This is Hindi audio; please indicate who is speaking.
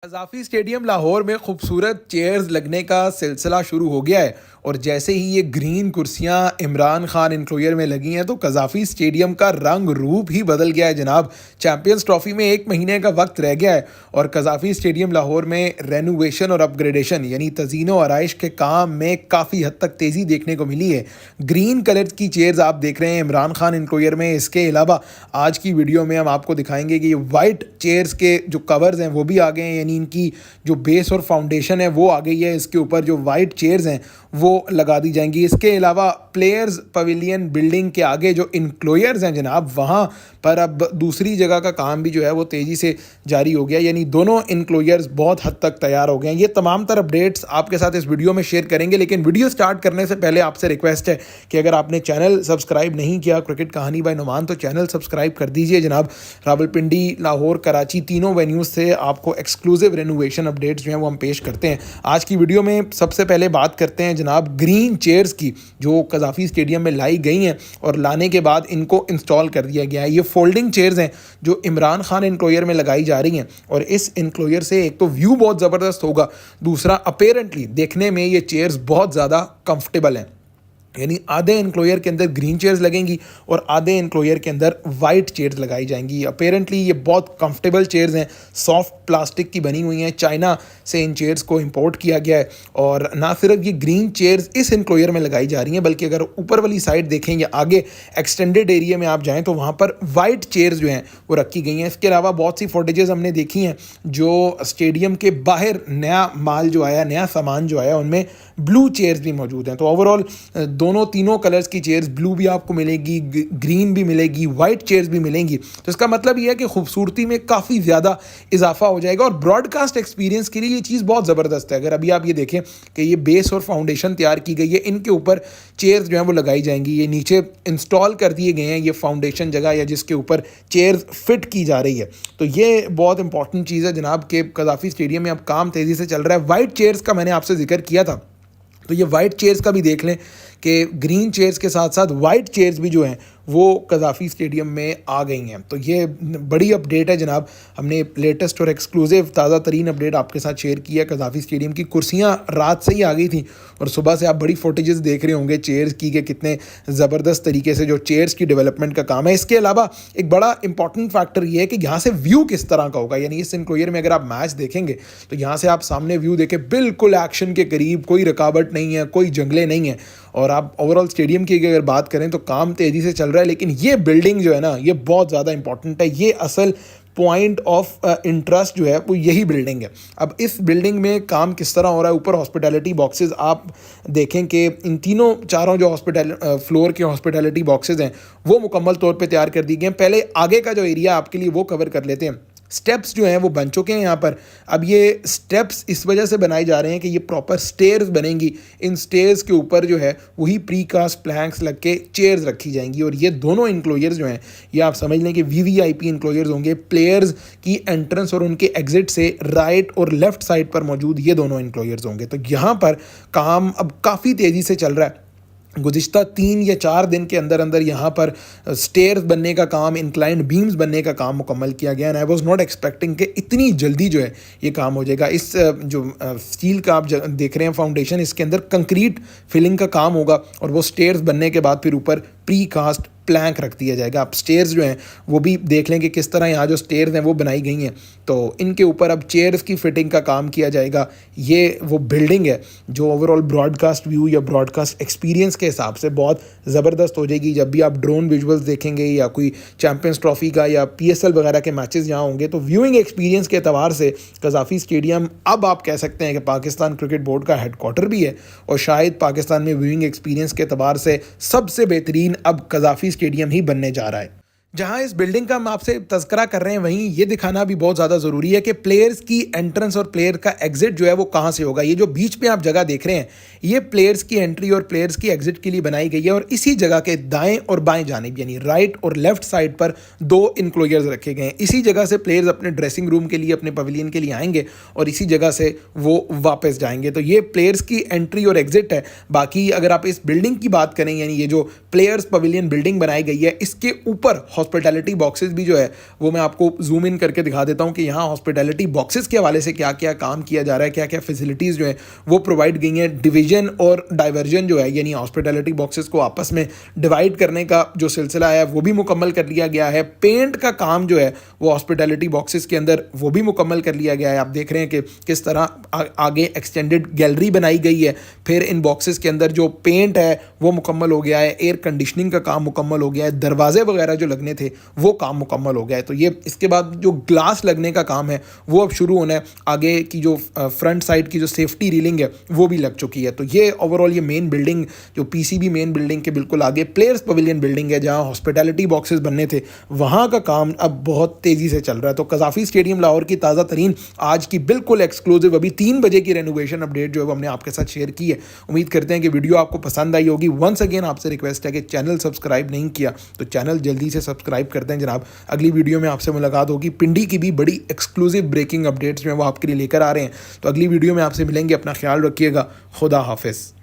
Speaker 1: कज़ाफ़ी स्टेडियम लाहौर में खूबसूरत चेयर्स लगने का सिलसिला शुरू हो गया है और जैसे ही ये ग्रीन कुर्सियां इमरान खान इंक्लोयर में लगी हैं तो कज़ाफ़ी स्टेडियम का रंग रूप ही बदल गया है जनाब। चैंपियंस ट्रॉफी में एक महीने का वक्त रह गया है और कज़ाफ़ी स्टेडियम लाहौर में रेनोवेशन और अपग्रेडेशन यानी तज़ीनो आराइश के काम में काफ़ी हद तक तेज़ी देखने को मिली है। ग्रीन कलर की चेयर्स आप देख रहे हैं इमरान खान इंक्लोयर में। इसके अलावा आज की वीडियो में हम आपको दिखाएंगे कि ये वाइट चेयर्स के जो कवर्स हैं वो भी आ गए हैं, यानी इनकी जो बेस और फाउंडेशन है वो आ गई है। इसके ऊपर जो वाइट चेयर्स हैं वो लगा दी जाएंगी। इसके अलावा प्लेयर्स पवेलियन बिल्डिंग के आगे जो इंक्लोयर्स हैं जनाब, वहाँ पर अब दूसरी जगह का काम भी जो है वो तेज़ी से जारी हो गया, यानी दोनों इंक्लोयर्स बहुत हद तक तैयार हो गए हैं। ये तमाम तर अपडेट्स आपके साथ इस वीडियो में शेयर करेंगे, लेकिन वीडियो स्टार्ट करने से पहले आपसे रिक्वेस्ट है कि अगर आपने चैनल सब्सक्राइब नहीं किया क्रिकेट कहानी बाय नुमान तो चैनल सब्सक्राइब कर दीजिए जनाब। रावलपिंडी, लाहौर, कराची तीनों वेन्यूज़ से आपको एक्सक्लूसिव रेनोवेशन अपडेट्स जो हैं वो हम पेश करते हैं। आज की वीडियो में सबसे पहले बात करते हैं जनाब ग्रीन चेयर्स की जो कज़ाफ़ी स्टेडियम में लाई गई हैं और लाने के बाद इनको इंस्टॉल कर दिया गया है। ये फोल्डिंग चेयर्स हैं जो इमरान खान इंक्लोयर में लगाई जा रही हैं और इस इंक्लोयर से एक तो व्यू बहुत ज़बरदस्त होगा, दूसरा अपेरेंटली देखने में ये चेयर्स बहुत ज़्यादा कंफर्टेबल हैं। यानी आधे इंक्लोयर के अंदर ग्रीन चेयर्स लगेंगी और आधे इंक्लोयर के अंदर वाइट चेयर्स लगाई जाएंगी। अपेरेंटली ये बहुत कंफर्टेबल चेयर्स हैं, सॉफ्ट प्लास्टिक की बनी हुई हैं। चाइना से इन चेयर्स को इंपोर्ट किया गया है और ना सिर्फ ये ग्रीन चेयर्स इस इंक्लोयर में लगाई जा रही हैं, बल्कि अगर ऊपर वाली साइड देखें या आगे एक्सटेंडेड एरिया में आप जाएँ तो वहाँ पर वाइट चेयर्स जो हैं वो रखी गई हैं। इसके अलावा बहुत सी फुटेजेस हमने देखी हैं जो स्टेडियम के बाहर नया माल जो आया, नया सामान जो आया, उनमें ब्लू चेयर्स भी मौजूद हैं। तो ओवरऑल दोनों तीनों कलर्स की चेयर्स, ब्लू भी आपको मिलेगी, ग्रीन भी मिलेगी, वाइट चेयर्स भी मिलेंगी। तो इसका मतलब ये है कि खूबसूरती में काफ़ी ज़्यादा इजाफा हो जाएगा और ब्रॉडकास्ट एक्सपीरियंस के लिए ये चीज़ बहुत ज़बरदस्त है। अगर अभी आप ये देखें कि ये बेस और फाउंडेशन तैयार की गई है, इनके ऊपर चेयर्स जो हैं वो लगाई जाएंगी। ये नीचे इंस्टॉल कर दिए गए हैं ये फाउंडेशन जगह या जिसके ऊपर चेयर्स फिट की जा रही है। तो ये बहुत इंपॉर्टेंट चीज़ है जनाब के कज़ाफ़ी स्टेडियम में अब काम तेज़ी से चल रहा है। वाइट चेयर्स का मैंने आपसे जिक्र किया था, तो ये वाइट चेयर्स का भी देख लें कि ग्रीन चेयर्स के साथ साथ वाइट चेयर्स भी जो हैं वो कज़ाफ़ी स्टेडियम में आ गई हैं। तो ये बड़ी अपडेट है जनाब। हमने लेटेस्ट और एक्सक्लूसिव ताज़ा तरीन अपडेट आपके साथ शेयर किया। कज़ाफ़ी स्टेडियम की कुर्सियां रात से ही आ गई थी और सुबह से आप बड़ी फुटेजेस देख रहे होंगे चेयर्स की कि कितने ज़बरदस्त तरीके से जो चेयर्स की डेवलपमेंट का काम है। इसके अलावा एक बड़ा इंपॉर्टेंट फैक्टर ये है कि यहाँ से व्यू किस तरह का होगा। यानी इस इंक्लोयर में अगर आप मैच देखेंगे तो यहाँ से आप सामने व्यू देखें, बिल्कुल एक्शन के करीब, कोई रुकावट नहीं है, कोई जंगले नहीं है। और आप ओवरऑल स्टेडियम की अगर बात करें तो काम तेज़ी से चल रहा है, लेकिन ये बिल्डिंग जो है ना ये बहुत ज़्यादा इंपॉर्टेंट है। ये असल पॉइंट ऑफ इंटरेस्ट जो है वो यही बिल्डिंग है। अब इस बिल्डिंग में काम किस तरह हो रहा है, ऊपर हॉस्पिटैलिटी बॉक्सेस आप देखें कि इन तीनों चारों जो फ्लोर के हॉस्पिटैलिटी बॉक्सेस हैं वो मुकम्मल तौर पे तैयार कर दी गए हैं। पहले आगे का जो एरिया आपके लिए वो कवर कर लेते हैं। स्टेप्स जो हैं वो बन चुके हैं यहाँ पर। अब ये स्टेप्स इस वजह से बनाए जा रहे हैं कि ये प्रॉपर स्टेयर्स बनेंगी। इन स्टेयर्स के ऊपर जो है वही प्रीकास्ट प्लैंक्स लग के चेयर्स रखी जाएंगी और ये दोनों इंक्लोयर्स जो हैं ये आप समझ लें कि वीवीआईपी इंक्लोयर्स होंगे। प्लेयर्स की एंट्रेंस और उनके एग्जिट से राइट और लेफ्ट साइड पर मौजूद ये दोनों इंक्लोयर्स होंगे। तो यहाँ पर काम अब काफ़ी तेज़ी से चल रहा है। गुज़िश्ता 3 या 4 दिन के अंदर अंदर यहाँ पर स्टेयर्स बनने का काम, इंक्लाइंड बीम्स बनने का काम मुकम्मल किया गया। And I was not expecting कि इतनी जल्दी जो है ये काम हो जाएगा। इस जो स्टील का आप देख रहे हैं फाउंडेशन, इसके अंदर कंक्रीट फिलिंग का काम होगा और वो स्टेयर्स बनने के बाद फिर ऊपर प्री कास्ट प्लैंक रख दिया जाएगा। अब स्टेयर्स जो हैं वो भी देख लें कि किस तरह यहाँ जो स्टेयर्स हैं वो बनाई गई हैं। तो इनके ऊपर अब चेयर्स की फिटिंग का काम किया जाएगा। ये वो बिल्डिंग है जो ओवरऑल ब्रॉडकास्ट व्यू या ब्रॉडकास्ट एक्सपीरियंस के हिसाब से बहुत ज़बरदस्त हो जाएगी। जब भी आप ड्रोन विजुअल्स देखेंगे या कोई चैम्पियंस ट्रॉफी का या PSL वगैरह के मैचेस यहाँ होंगे तो व्यूइंग एक्सपीरियंस के अतबार से कज़ाफ़ी स्टेडियम अब आप कह सकते हैं कि पाकिस्तान क्रिकेट बोर्ड का हेडक्वार्टर भी है और शायद पाकिस्तान में व्यूइंग एक्सपीरियंस के अतबार से सबसे बेहतरीन अब कज़ाफ़ी स्टेडियम ही बनने जा रहा है। जहां इस बिल्डिंग का हम आपसे तज़किरा कर रहे हैं वहीं ये दिखाना भी बहुत ज़्यादा ज़रूरी है कि प्लेयर्स की एंट्रेंस और प्लेयर का एग्जिट जो है वो कहां से होगा। ये जो बीच पे आप जगह देख रहे हैं ये प्लेयर्स की एंट्री और प्लेयर्स की एग्जिट के लिए बनाई गई है और इसी जगह के दाएं और बाएं जानिब यानी राइट और लेफ्ट साइड पर 2 इंक्लोयर्स रखे गए हैं। इसी जगह से प्लेयर्स अपने ड्रेसिंग रूम के लिए, अपने पवेलियन के लिए आएंगे और इसी जगह से वो वापस जाएंगे। तो ये प्लेयर्स की एंट्री और एग्जिट है। बाकी अगर आप इस बिल्डिंग की बात करें, यानी ये जो प्लेयर्स पवेलियन बिल्डिंग बनाई गई है इसके ऊपर हॉस्पिटैलिटी बॉक्सेस भी जो है वो मैं आपको जूम इन करके दिखा देता हूँ कि यहाँ हॉस्पिटैलिटी बॉक्सेस के हवाले से क्या क्या काम किया जा रहा है, क्या क्या फैसिलिटीज़ जो है वो प्रोवाइड गई हैं। डिवीजन और डाइवर्जन जो है यानी हॉस्पिटैलिटी बॉक्सेस को आपस में डिवाइड करने का जो सिलसिला है वो भी मुकम्मल कर लिया गया है। पेंट का काम जो है वो हॉस्पिटैलिटी बॉक्सेस के अंदर वो भी मुकम्मल कर लिया गया है। आप देख रहे हैं कि किस तरह आगे एक्सटेंडेड गैलरी बनाई गई है। फिर इन बॉक्सेस के अंदर जो पेंट है वो मुकम्मल हो गया है, एयर कंडीशनिंग का काम मुकम्मल हो गया है, दरवाजे वगैरह जो लगने थे वो काम मुकम्मल हो गया है। तो ये इसके बाद जो ग्लास लगने का काम है वो अब शुरू होना है। आगे की जो फ्रंट साइड की जो सेफ्टी रीलिंग है वो भी लग चुकी है। तो ये ओवरऑल ये मेन बिल्डिंग जो पीसीबी मेन बिल्डिंग के बिल्कुल आगे प्लेयर्स पवेलियन बिल्डिंग है जहाँ हॉस्पिटैलिटी बॉक्सेस बनने थे, वहाँ का काम अब बहुत तेज़ी से चल रहा है। तो कज़ाफ़ी स्टेडियम लाहौर की ताज़ा तरीन आज की बिल्कुल एक्सक्लूसिव अभी 3 बजे की रेनोवेशन अपडेट जो है वो हमने आपके साथ शेयर की है। उम्मीद करते हैं कि वीडियो आपको पसंद आई होगी। वंस अगेन आपसे रिक्वेस्ट है कि चैनल सब्सक्राइब नहीं किया तो चैनल जल्दी से सब्सक्राइब करते हैं जनाब। अगली वीडियो में आपसे मुलाकात होगी। पिंडी की भी बड़ी एक्सक्लूसिव ब्रेकिंग अपडेट्स जो है वो आपके लिए लेकर आ रहे हैं। तो अगली वीडियो में आपसे मिलेंगे। अपना ख्याल रखिएगा। खुदा हाफिज़।